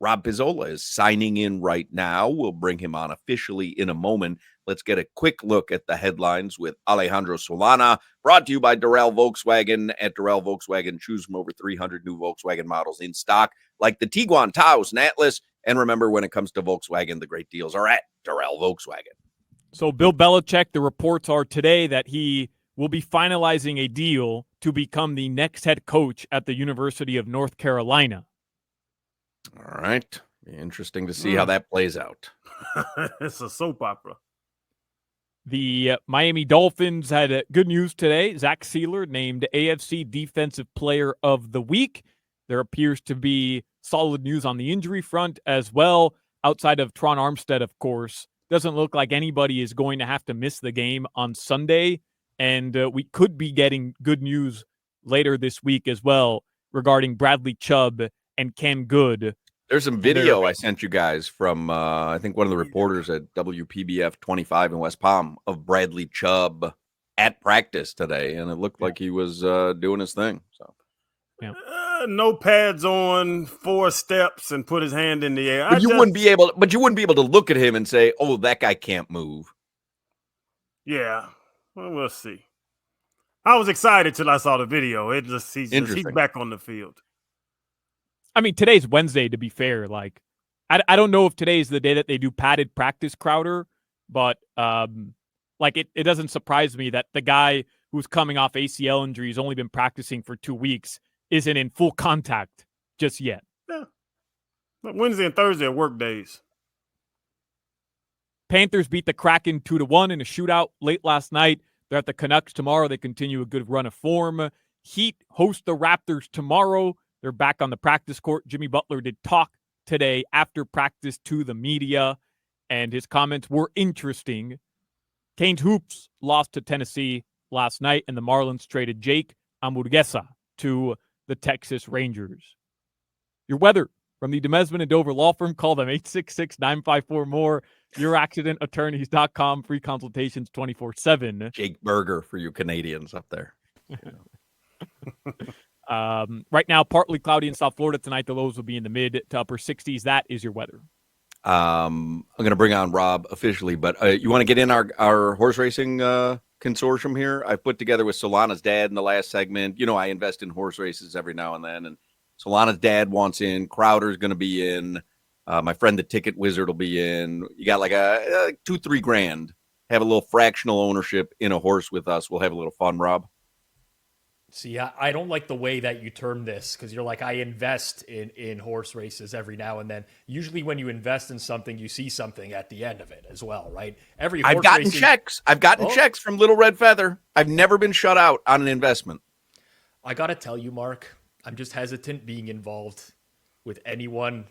Rob Pizzola is signing in right now. We'll bring him on officially in a moment. Let's get a quick look at the headlines with Alejandro Solana, brought to you by Durrell Volkswagen. At Durrell Volkswagen, choose from over 300 new Volkswagen models in stock, like the Tiguan, Taos, and Atlas. And remember, when it comes to Volkswagen, the great deals are at Durrell Volkswagen. So Bill Belichick, the reports are today that he will be finalizing a deal to become the next head coach at the University of North Carolina. All right. Be interesting to see how that plays out. It's a soap opera. The Miami Dolphins had good news today. Zach Sealer named AFC Defensive Player of the Week. There appears to be solid news on the injury front as well. Outside of Tron Armstead, of course, doesn't look like anybody is going to have to miss the game on Sunday. And we could be getting good news later this week as well regarding Bradley Chubb and Ken Good. There's some video I sent you guys from, I think, one of the reporters at WPBF 25 in West Palm of Bradley Chubb at practice today, and it looked like he was doing his thing. So, no pads on, 4 steps, and put his hand in the air. But you wouldn't be able to look at him and say, "Oh, that guy can't move." Yeah, well, we'll see. I was excited till I saw the video. He's back on the field. I mean, today's Wednesday, to be fair. Like, I don't know if today's the day that they do padded practice, Crowder, but it doesn't surprise me that the guy who's coming off ACL injury has only been practicing for 2 weeks isn't in full contact just yet. Yeah. But Wednesday and Thursday are work days. Panthers beat the Kraken 2-1 in a shootout late last night. They're at the Canucks tomorrow. They continue a good run of form. Heat host the Raptors tomorrow. They're back on the practice court. Jimmy Butler did talk today after practice to the media, and his comments were interesting. Canes Hoops lost to Tennessee last night, and the Marlins traded Jake Amburguesa to the Texas Rangers. Your weather from the Demesman and Dover Law Firm. Call them 866-954-MORE. YourAccidentAttorneys.com. Free consultations 24/7. Jake Berger for you Canadians up there. Right now, partly cloudy in South Florida tonight. The lows will be in the mid to upper 60s. That is your weather. I'm going to bring on Rob officially, but you want to get in our horse racing consortium here? I put together with Solana's dad in the last segment. You know, I invest in horse races every now and then, and Solana's dad wants in. Crowder's going to be in. My friend, the Ticket Wizard, will be in. You got like a $2-3 grand. Have a little fractional ownership in a horse with us. We'll have a little fun, Rob. See, I don't like the way that you term this because you're like, I invest in horse races every now and then. Usually when you invest in something, you see something at the end of it as well, right? I've gotten checks. I've gotten checks from Little Red Feather. I've never been shut out on an investment. I got to tell you, Mark, I'm just hesitant being involved with anyone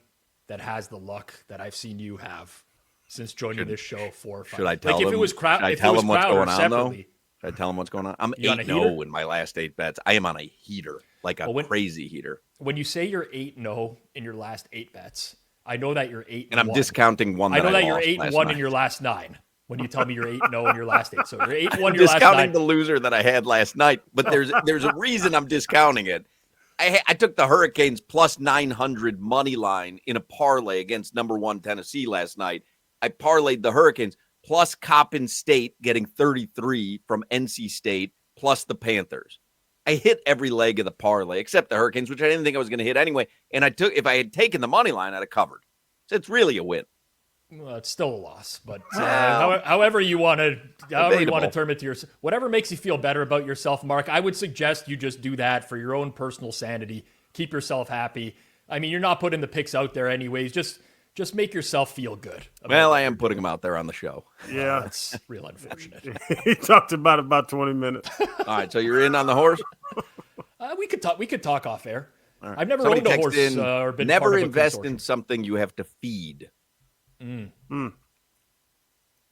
that has the luck that I've seen you have since joining this show 4 or 5. Should I tell them? Should I tell them what's going on, though? Should I tell them what's going on? I'm 8-0 in my last 8 bets. I am on a heater, like a crazy heater. When you say you're 8-0 in your last 8 bets, I know that you're 8-1. And I'm discounting one. I know that you're 8-1 in your last 9. When you tell me you're 8-0 in your last 8, so you're 8-1 your last 9. Discounting the loser that I had last night, but there's a reason I'm discounting it. I took the Hurricanes plus 900 money line in a parlay against number 1 Tennessee last night. I parlayed the Hurricanes plus Coppin State getting 33 from NC State, plus the Panthers. I hit every leg of the parlay except the Hurricanes, which I didn't think I was going to hit anyway. And if I had taken the money line, I'd have covered. So it's really a win. Well, it's still a loss, but however you want to term it to yourself, whatever makes you feel better about yourself, Mark. I would suggest you just do that for your own personal sanity. Keep yourself happy. I mean, you're not putting the picks out there anyways. Just make yourself feel good. Well, I am putting them out there on the show. Yeah. That's real unfortunate. He talked about 20 minutes. All right, so you're in on the horse? We could talk off air. Right. I've never owned a horse or been never part of invest in something you have to feed.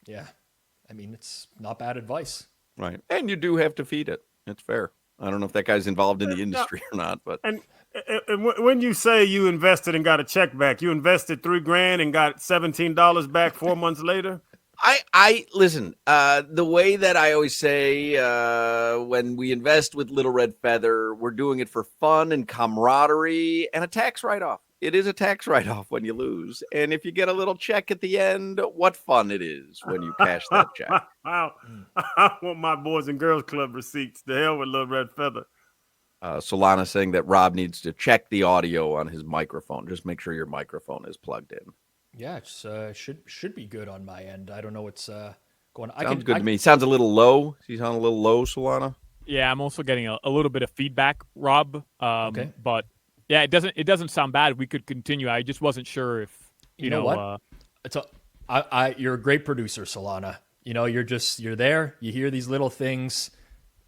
Yeah. I mean, it's not bad advice. Right. And you do have to feed it. It's fair. I don't know if that guy's involved in the industry or not, but and when you say you invested and got a check back, you invested $3 grand and got $17 back 4 months later. I listen. The way that I always say when we invest with Little Red Feather, we're doing it for fun and camaraderie and a tax write-off. it is a tax write-off when you lose. And if you get a little check at the end, what fun it is when you cash that check. I want my Boys and Girls Club receipts. The hell with Little Red Feather. Solana saying that Rob needs to check the audio on his microphone. Just make sure your microphone is plugged in. Yeah, it's should be good on my end. I don't know what's going on. Sounds good to me. Sounds a little low. He's on a little low, Solana. Yeah, I'm also getting a little bit of feedback, Rob. Okay. But yeah, it doesn't sound bad. We could continue. I just wasn't sure if you know what. You're a great producer, Solana. You're there. You hear these little things.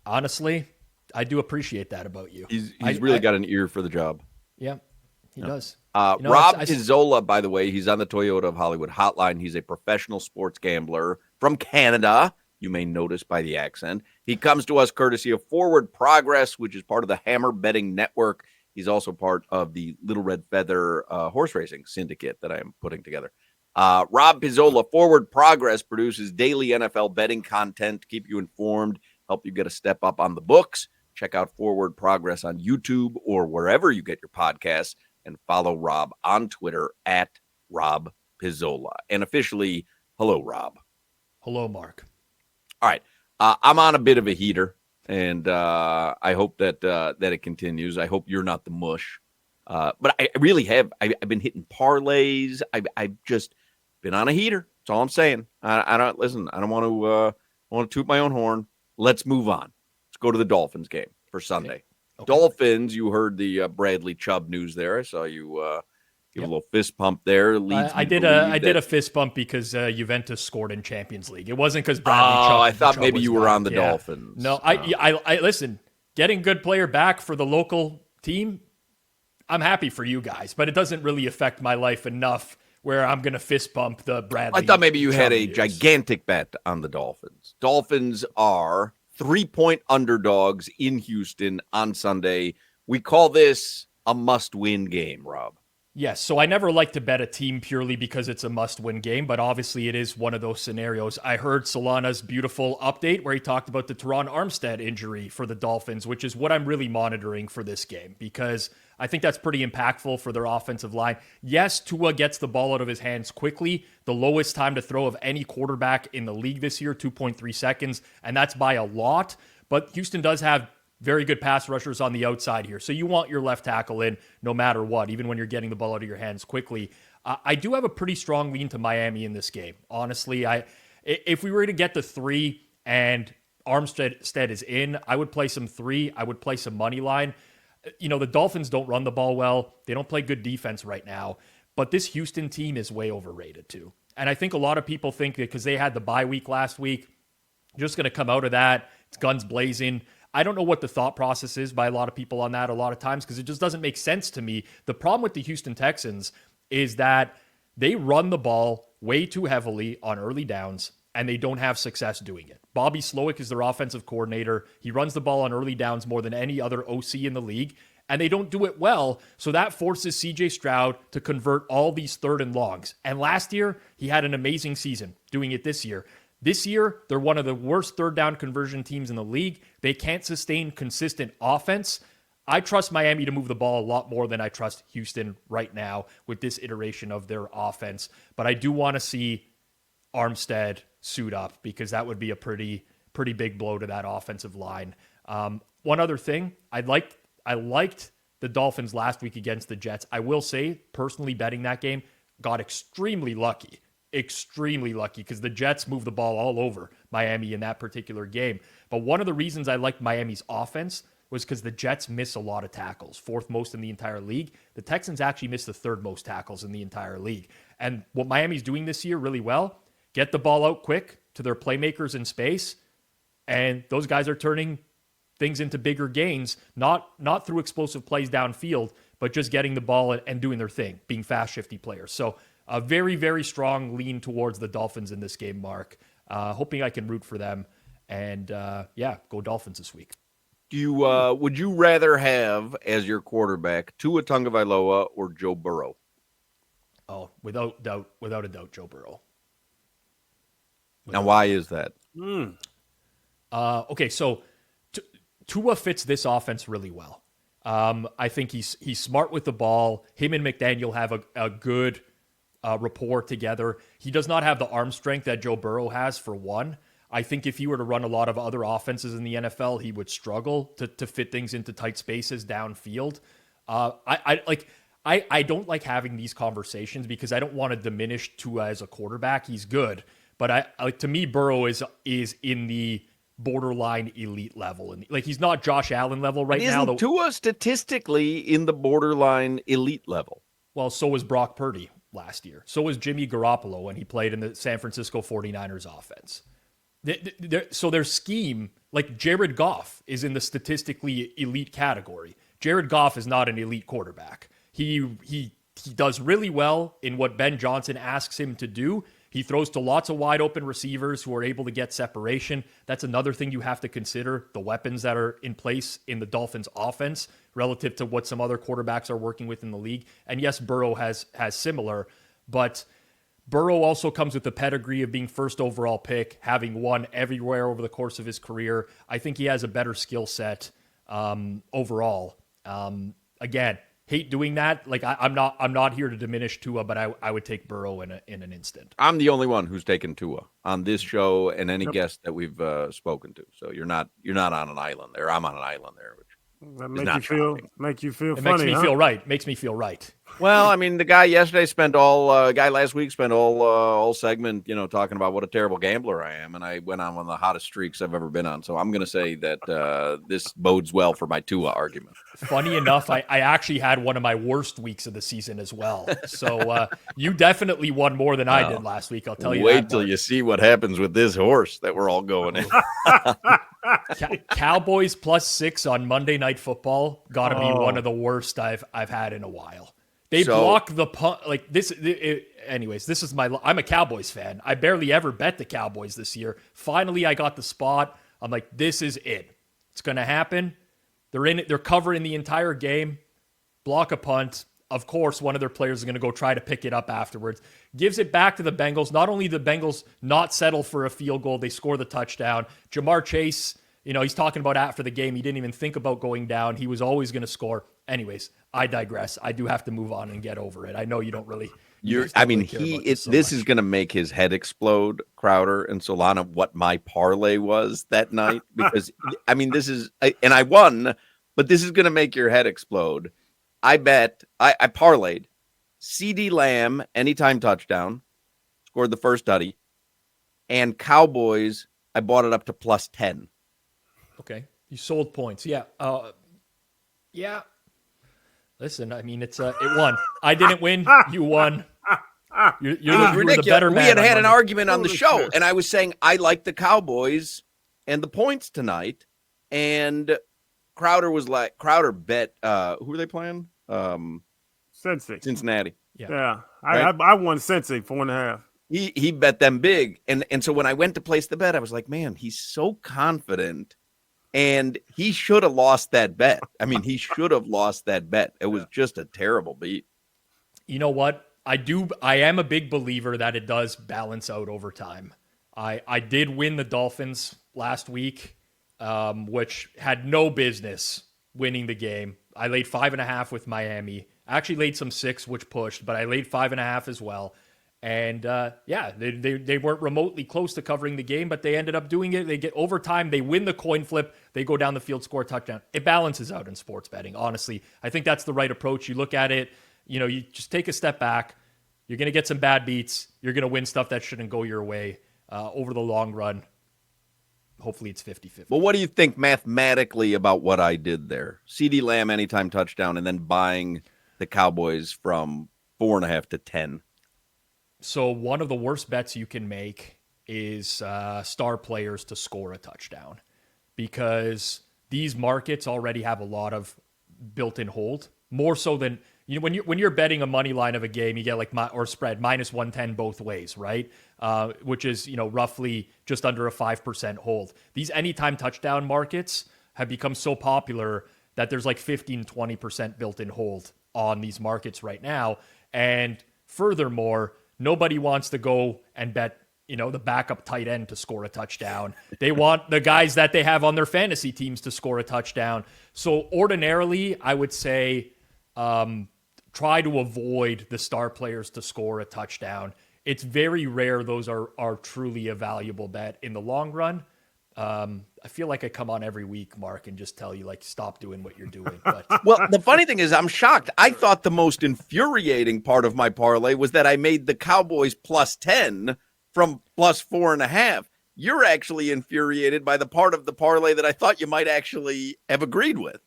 Honestly, I do appreciate that about you. He's really got an ear for the job. Yeah, he does. Rob Pizzola, by the way, he's on the Toyota of Hollywood hotline. He's a professional sports gambler from Canada. You may notice by the accent. He comes to us courtesy of Forward Progress, which is part of the Hammer Betting Network. He's also part of the Little Red Feather horse racing syndicate that I am putting together. Rob Pizzola, Forward Progress, produces daily NFL betting content to keep you informed, help you get a step up on the books. Check out Forward Progress on YouTube or wherever you get your podcasts, and follow Rob on Twitter at Rob Pizzola. And officially, hello, Rob. Hello, Mark. All right. I'm on a bit of a heater, and I hope that it continues. I hope you're not the mush. But I really have. I've been hitting parlays. I've just been on a heater. That's all I'm saying. I don't listen. I don't want to toot my own horn. Let's move on. Let's go to the Dolphins game for Sunday. Okay. Dolphins, you heard the Bradley Chubb news there. I saw you give a little fist pump there. I did a fist bump because Juventus scored in Champions League. It wasn't because Bradley Chubb. I thought maybe you were on the Dolphins. No, I listen. Getting good player back for the local team, I'm happy for you guys, but it doesn't really affect my life enough where I'm going to fist bump the Bradley. I thought maybe you Chubb had a news. gigantic bet on the Dolphins. Dolphins are 3-point underdogs in Houston on Sunday. We call this a must-win game, Rob. Yes, so I never like to bet a team purely because it's a must-win game, but obviously it is one of those scenarios. I heard Solana's beautiful update where he talked about the Teron Armstead injury for the Dolphins, which is what I'm really monitoring for this game because I think that's pretty impactful for their offensive line. Yes, Tua gets the ball out of his hands quickly, the lowest time to throw of any quarterback in the league this year, 2.3 seconds, and that's by a lot, but Houston does have very good pass rushers on the outside here. So you want your left tackle in no matter what, even when you're getting the ball out of your hands quickly. I do have a pretty strong lean to Miami in this game. Honestly, if we were to get to 3 and Armstead is in, I would play some 3. I would play some money line. The Dolphins don't run the ball well. They don't play good defense right now. But this Houston team is way overrated too. And I think a lot of people think that because they had the bye week last week, just going to come out of that, it's guns blazing. I don't know what the thought process is by a lot of people on that a lot of times because it just doesn't make sense to me. The problem with the Houston Texans is that they run the ball way too heavily on early downs and they don't have success doing it. Bobby Slowick is their offensive coordinator. He runs the ball on early downs more than any other OC in the league, and they don't do it well. So that forces CJ Stroud to convert all these 3rd and longs. And last year, he had an amazing season doing it this year. This year, they're one of the worst 3rd down conversion teams in the league. They can't sustain consistent offense. I trust Miami to move the ball a lot more than I trust Houston right now with this iteration of their offense. But I do want to see Armstead suit up because that would be a pretty big blow to that offensive line. One other thing, I liked the Dolphins last week against the Jets. I will say, personally betting that game, got extremely lucky because the Jets moved the ball all over Miami in that particular game. But one of the reasons I liked Miami's offense was because the Jets miss a lot of tackles, 4th most in the entire league. The Texans actually miss the 3rd most tackles in the entire league. And what Miami's doing this year really well, get the ball out quick to their playmakers in space, and those guys are turning things into bigger gains, not through explosive plays downfield, but just getting the ball and doing their thing, being fast, shifty players. So a very, very strong lean towards the Dolphins in this game, Mark. Hoping I can root for them. And, go Dolphins this week. Would you rather have as your quarterback Tua Tagovailoa or Joe Burrow? Oh, without a doubt, Joe Burrow. Now, why is that? Okay, so Tua fits this offense really well. I think he's smart with the ball. Him and McDaniel have a good rapport together. He does not have the arm strength that Joe Burrow has, for one. I think if he were to run a lot of other offenses in the NFL, he would struggle to fit things into tight spaces downfield. I don't like having these conversations because I don't want to diminish Tua as a quarterback. He's good, but to me, Burrow is in the borderline elite level, and like he's not Josh Allen level right now. Isn't Tua statistically in the borderline elite level? Well, so was Brock Purdy last year. So was Jimmy Garoppolo when he played in the San Francisco 49ers offense. So their scheme, like Jared Goff, is in the statistically elite category. Jared Goff is not an elite quarterback. He does really well in what Ben Johnson asks him to do. He throws to lots of wide open receivers who are able to get separation. That's another thing you have to consider, the weapons that are in place in the Dolphins offense relative to what some other quarterbacks are working with in the league. And yes, Burrow has similar, but Burrow also comes with the pedigree of being first overall pick, having won everywhere over the course of his career. I think he has a better skill set overall. Again, hate doing that. Like I'm not here to diminish Tua, but I would take Burrow in an instant. I'm the only one who's taken Tua on this show and any guest that we've spoken to. So you're not on an island there. I'm on an island there, which that make you feel it funny, makes me feel right. Makes me feel right. Well, I mean, the guy yesterday guy last week spent all segment, talking about what a terrible gambler I am, and I went on one of the hottest streaks I've ever been on. So I'm going to say that this bodes well for my Tua argument. Funny enough, I actually had one of my worst weeks of the season as well. So you definitely won more than I did last week. I'll tell you. Wait till you see what happens with this horse that we're all going in. Cowboys +6 on Monday Night Football got to be one of the worst I've had in a while. They block the punt like this. Anyways, this is I'm a Cowboys fan. I barely ever bet the Cowboys this year. Finally, I got the spot. I'm like, this is it. It's going to happen. They're in it. They're covering the entire game. Block a punt. Of course, one of their players is going to go try to pick it up afterwards. Gives it back to the Bengals. Not only the Bengals not settle for a field goal, they score the touchdown. Jamar Chase, he's talking about after the game, he didn't even think about going down. He was always going to score. Anyways, I digress. I do have to move on and get over it. I know you don't really. This is going to make his head explode, Crowder and Solana, what my parlay was that night. Because, and I won, but this is going to make your head explode. I parlayed CD Lamb, anytime touchdown, scored the first tutty, and Cowboys, I bought it up to +10. Okay. You sold points. Yeah. Yeah. Listen, it won. I didn't win. You won. You're the better man. We had an argument on the show, and I was saying I like the Cowboys and the points tonight, and Crowder bet, who are they playing? Cincinnati. Yeah. I won Cincy 4.5. He bet them big, and so when I went to place the bet, I was like, man, he's so confident. And he should have lost that bet. He should have lost that bet. It was just a terrible beat. You know what? I am a big believer that it does balance out over time. I did win the Dolphins last week, which had no business winning the game. I laid 5.5 with Miami. I actually laid some 6, which pushed, but I laid 5.5 as well. And they weren't remotely close to covering the game, but they ended up doing it. They get overtime. They win the coin flip. They go down the field, score a touchdown. It balances out in sports betting. Honestly, I think that's the right approach. You look at it, you just take a step back. You're going to get some bad beats. You're going to win stuff that shouldn't go your way over the long run. Hopefully it's 50-50. Well, what do you think mathematically about what I did there? CD Lamb, anytime touchdown, and then buying the Cowboys from 4.5 to 10. So one of the worst bets you can make is star players to score a touchdown, because these markets already have a lot of built-in hold, more so than when you're betting a money line of a game, you get or spread -110 both ways, right? Which is roughly just under a 5% hold. These anytime touchdown markets have become so popular that there's 15-20% built-in hold on these markets right now, and furthermore, nobody wants to go and bet the backup tight end to score a touchdown. They want the guys that they have on their fantasy teams to score a touchdown. So ordinarily, I would say try to avoid the star players to score a touchdown. It's very rare those are truly a valuable bet in the long run. I feel like I come on every week, Mark, and just tell you, like, stop doing what you're doing. But well, the funny thing is I'm shocked. I thought the most infuriating part of my parlay was that I made the Cowboys plus 10 from plus 4.5. You're actually infuriated by the part of the parlay that I thought you might actually have agreed with.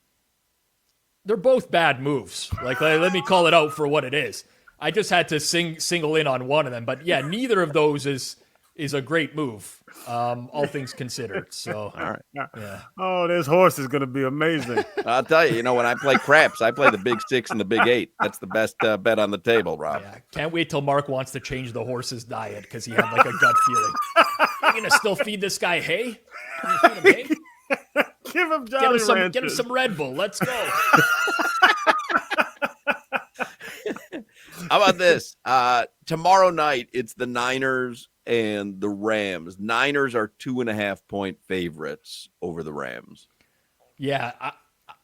They're both bad moves. Like, let me call it out for what it is. I just had to single in on one of them. But yeah, neither of those is a great move, all things considered. So, all right. Yeah. Oh, this horse is going to be amazing. I'll tell you, when I play craps, I play the big 6 and the big 8. That's the best bet on the table, Rob. Yeah. Can't wait till Mark wants to change the horse's diet because he had like a gut feeling. You're going to still feed this guy hay? Feed him hay? Give him Jolly Ranchers. Get him some Red Bull. Let's go. How about this? Tomorrow night, it's the Niners and the Rams. Niners are 2.5-point favorites over the Rams. Yeah,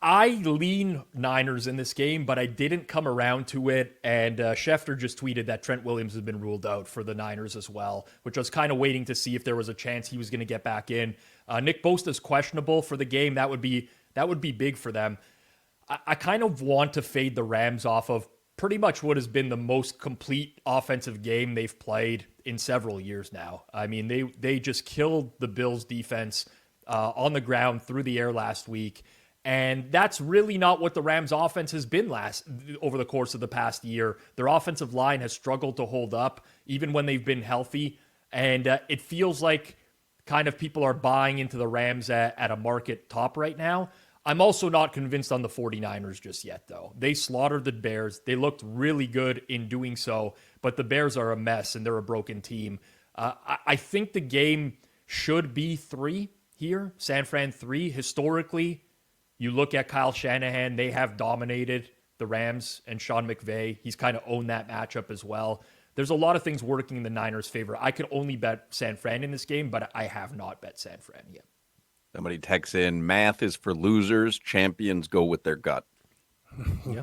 I lean Niners in this game, but I didn't come around to it. And Schefter just tweeted that Trent Williams has been ruled out for the Niners as well, which I was kind of waiting to see if there was a chance he was going to get back in. Nick Bosa's questionable for the game. That would be big for them. I kind of want to fade the Rams off of pretty much what has been the most complete offensive game they've played in several years now. I mean, they just killed the Bills defense on the ground through the air last week. And that's really not what the Rams offense has been over the course of the past year. Their offensive line has struggled to hold up even when they've been healthy. And it feels like kind of people are buying into the Rams at a market top right now. I'm also not convinced on the 49ers just yet, though. They slaughtered the Bears. They looked really good in doing so, but the Bears are a mess and they're a broken team. I think the game should be 3 here, San Fran 3. Historically, you look at Kyle Shanahan, they have dominated the Rams and Sean McVay. He's kind of owned that matchup as well. There's a lot of things working in the Niners' favor. I could only bet San Fran in this game, but I have not bet San Fran yet. Somebody texts in, math is for losers. Champions go with their gut. Yeah.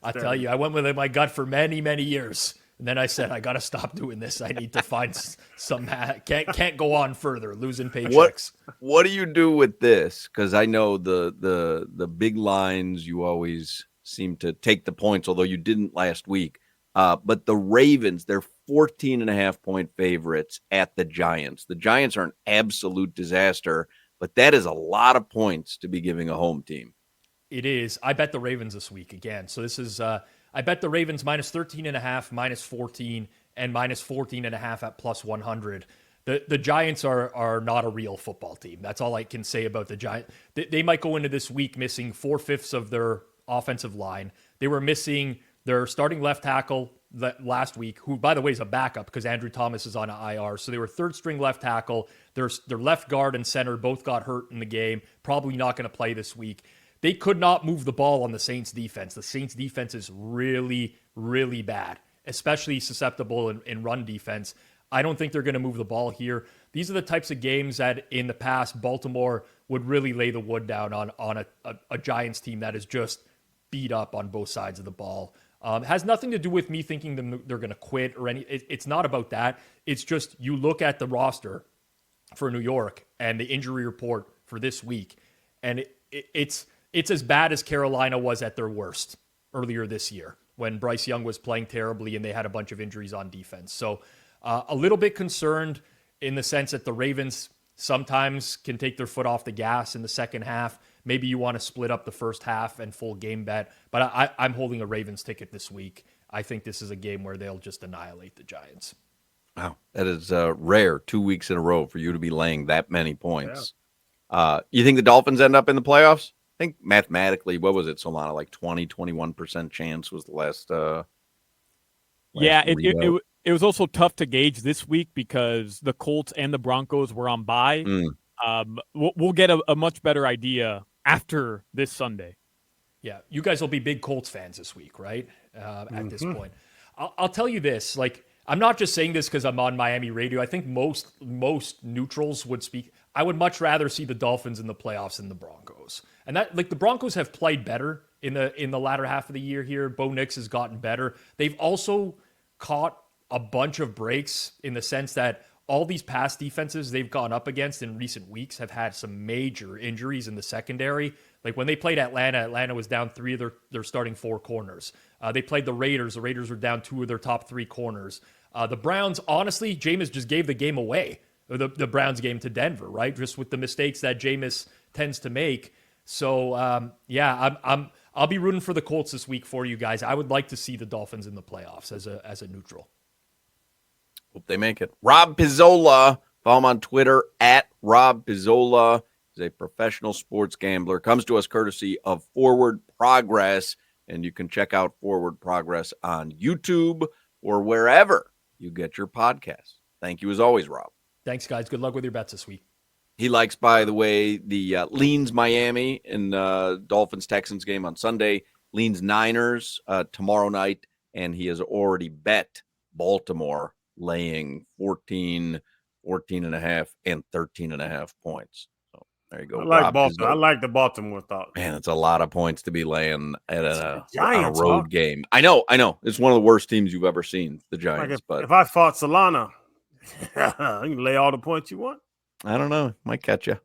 I tell you, I went with my gut for many, many years. And then I said, I got to stop doing this. I need to find some, can't go on further, losing paychecks. What do you do with this? Because I know the big lines, you always seem to take the points, although you didn't last week. But the Ravens, they're 14.5-point favorites at the Giants. The Giants are an absolute disaster, but that is a lot of points to be giving a home team. It is. I bet the Ravens this week again. So this is, I bet the Ravens minus 13.5, minus 14, and minus 14.5 at plus 100. The Giants are not a real football team. That's all I can say about the Giants. They might go into this week missing 4/5 of their offensive line. They were missing their starting left tackle last week, who, by the way, is a backup because Andrew Thomas is on an IR. So they were third-string left tackle. Their left guard and center both got hurt in the game. Probably not going to play this week. They could not move the ball on the Saints defense. The Saints defense is really, really bad, especially susceptible in run defense. I don't think they're going to move the ball here. These are the types of games that in the past, Baltimore would really lay the wood down on a Giants team that is just beat up on both sides of the ball. It has nothing to do with me thinking they're going to quit or any. It's not about that. It's just you look at the roster for New York and the injury report for this week, and it's as bad as Carolina was at their worst earlier this year when Bryce Young was playing terribly and they had a bunch of injuries on defense. So a little bit concerned in the sense that the Ravens sometimes can take their foot off the gas in the second half. Maybe you want to split up the first half and full game bet, but I'm holding a Ravens ticket this week. I think this is a game where they'll just annihilate the Giants. Wow, that is rare 2 weeks in a row for you to be laying that many points. Yeah. You think the Dolphins end up in the playoffs? I think mathematically, what was it, Solana? Like 21% chance was the last yeah, it was also tough to gauge this week because the Colts and the Broncos were on bye. We'll get a much better idea after this Sunday. Yeah, you guys will be big Colts fans this week, right? At this point. I'll tell you this, like, I'm not just saying this because I'm on Miami radio. I think most neutrals would speak. I would much rather see the Dolphins in the playoffs than the Broncos. And that, like, the Broncos have played better in the latter half of the year here. Bo Nix has gotten better. They've also caught a bunch of breaks in the sense that all these past defenses they've gone up against in recent weeks have had some major injuries in the secondary. Like when they played Atlanta was down 3 of their starting 4 corners. They played the Raiders. The Raiders were down 2 of their top 3 corners. The Browns, honestly, Jameis just gave the game away. Or the Browns game to Denver, right? Just with the mistakes that Jameis tends to make. So, I'll be rooting for the Colts this week for you guys. I would like to see the Dolphins in the playoffs as a neutral. Hope they make it. Rob Pizzola, follow him on Twitter at Rob Pizzola. He's a professional sports gambler. Comes to us courtesy of Forward Progress, and you can check out Forward Progress on YouTube or wherever you get your podcasts. Thank you as always, Rob. Thanks, guys. Good luck with your bets this week. He likes, by the way, the leans Miami in Dolphins-Texans game on Sunday, leans Niners tomorrow night, and he has already bet Baltimore laying 14, 14.5, and 13.5 points. So there you go. I like Baltimore. I like the Baltimore thought. Man, it's a lot of points to be laying at a road game. I know. It's one of the worst teams you've ever seen, the Giants. Like if I fought Solana, you can lay all the points you want. I don't know. Might catch you.